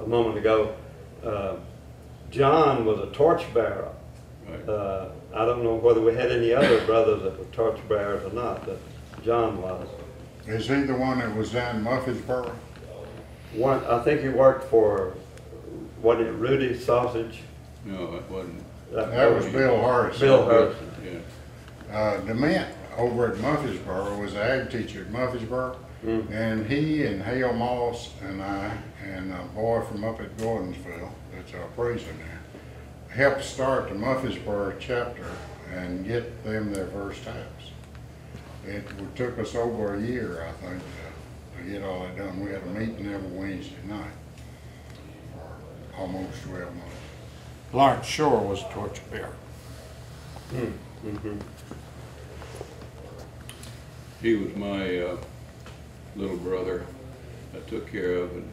a moment ago, John was a torchbearer. Right. I don't know whether we had any other brothers that were torchbearers or not, but John was. Is he the one that was down in Murfreesboro? One, I think he worked for, wasn't it Rudy Sausage? No, it wasn't. That was Bill Harrison. Bill Harrison. Yeah. DeMint over at Murfreesboro was the ag teacher at Murfreesboro. And he and Hale Moss and I and a boy from up at Gordonsville, that's our preacher now, helped start the Murfreesboro chapter and get them their first house. It took us over a year, I think, to get all that done. We had a meeting every Wednesday night for almost 12 months. Lawrence Shore was a torchbearer. He was my little brother I took care of, and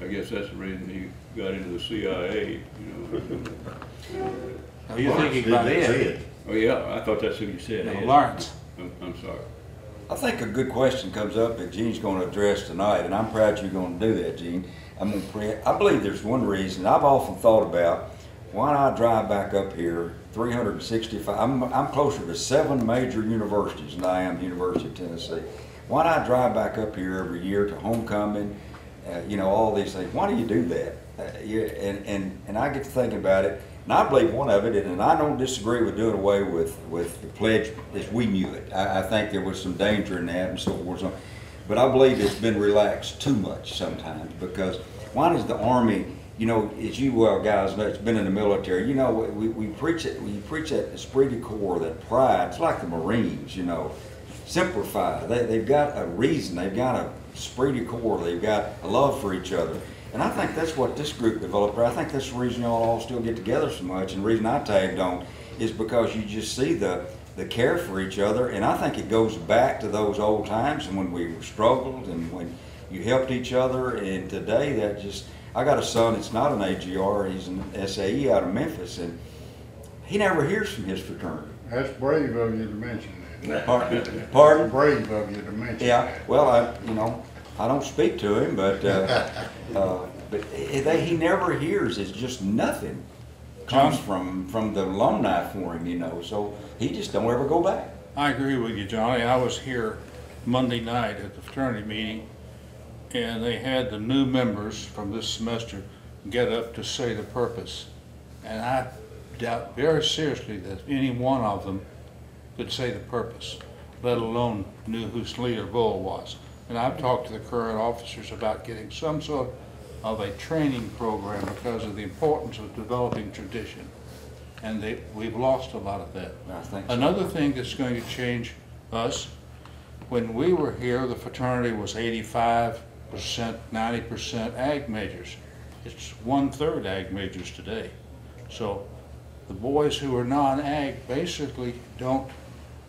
I guess that's the reason he got into the CIA, you know. Are you thinking about Ed? Oh, yeah, I thought that's who you said. No, Ed. Lawrence. I'm sorry. I think a good question comes up that Gene's going to address tonight, and I'm proud you're going to do that, Gene. I believe there's one reason I've often thought about why not drive back up here 365. I'm closer to 7 major universities than I am the University of Tennessee. Why not drive back up here every year to homecoming? You know, all these things. Why do you do that? And I get to thinking about it, and I believe one of it, and I don't disagree with doing away with the pledge as we knew it. I think there was some danger in that and so forth. But I believe it's been relaxed too much sometimes, because why does the Army, you know, as you guys know, it's been in the military, you know, we preach it, we preach that esprit de corps, that pride. It's like the Marines, you know, simplify. They've got a reason, they've got a esprit de corps, they've got a love for each other. And I think that's what this group developed. I think that's the reason y'all all still get together so much, and the reason I tagged on is because you just see the care for each other, and I think it goes back to those old times and when we struggled and when you helped each other, and today that just, I got a son, it's not an AGR, he's an SAE out of Memphis, and he never hears from his fraternity. That's brave of you to mention that. Pardon? Brave of you to mention Yeah, that. well, I don't speak to him, but he never hears. It's just nothing comes from the alumni for him, you know. So he just don't ever go back. I agree with you, Johnny. I was here Monday night at the fraternity meeting, and they had the new members from this semester get up to say the purpose. And I doubt very seriously that any one of them could say the purpose, let alone knew who Leader Bull was. And I've talked to the current officers about getting some sort of a training program because of the importance of developing tradition. And we've lost a lot of that. I think so. Another thing that's going to change us, when we were here, the fraternity was 85%, 90% ag majors. It's 1/3 ag majors today. So the boys who are non-ag basically don't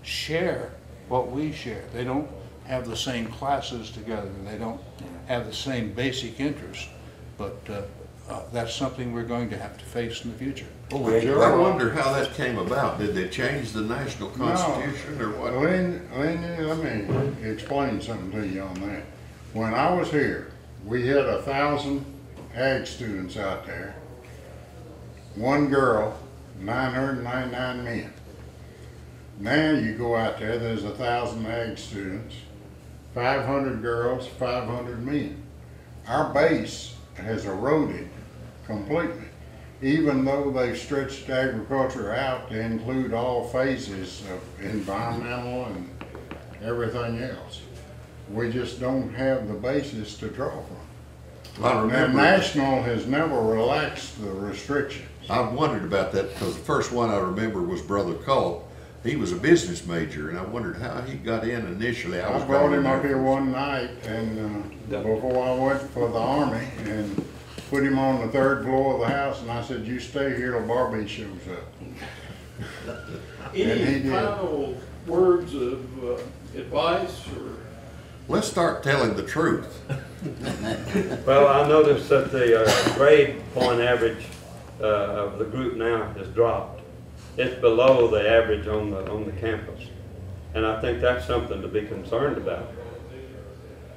share what we share. They don't have the same classes together. They don't have the same basic interests. But that's something we're going to have to face in the future. I wonder how that came about. Did they change the national constitution or what? Lynn, let me explain something to you on that. When I was here, we had 1,000 ag students out there, 1 girl, 999 men. Now you go out there, there's 1,000 ag students, 500 girls, 500 men. Our base has eroded completely, even though they've stretched agriculture out to include all phases of environmental and everything else. We just don't have the basis to draw from. I remember. And National has never relaxed the restrictions. I've wondered about that because the first one I remember was Brother Culp. He was a business major, and I wondered how he got in initially. I brought him up here one night, and before I went for the Army, and put him on the 3rd floor of the house, and I said, "You stay here till Barbie shows up." Any final words of advice or? Let's start telling the truth. Well, I noticed that the grade point average of the group now has dropped. It's below the average on the campus, and I think that's something to be concerned about.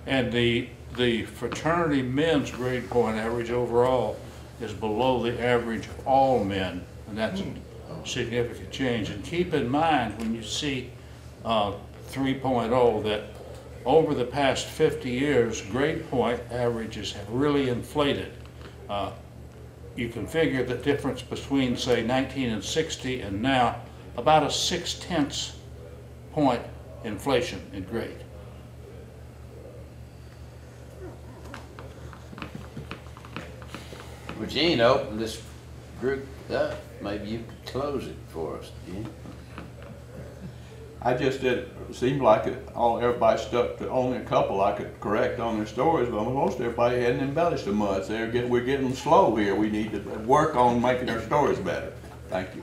And the the fraternity men's grade point average overall is below the average of all men, and that's a significant change. And keep in mind when you see 3.0 that over the past 50 years, grade point averages have really inflated. You can figure the difference between, say, 19 and 60 and now about a 0.6 point inflation in grade. Well, Gene opened this group up. Maybe you could close it for us, Gene. I just did, it seemed like everybody stuck to only a couple I could correct on their stories, but most everybody hadn't embellished them much. We're getting slow here. We need to work on making our stories better. Thank you.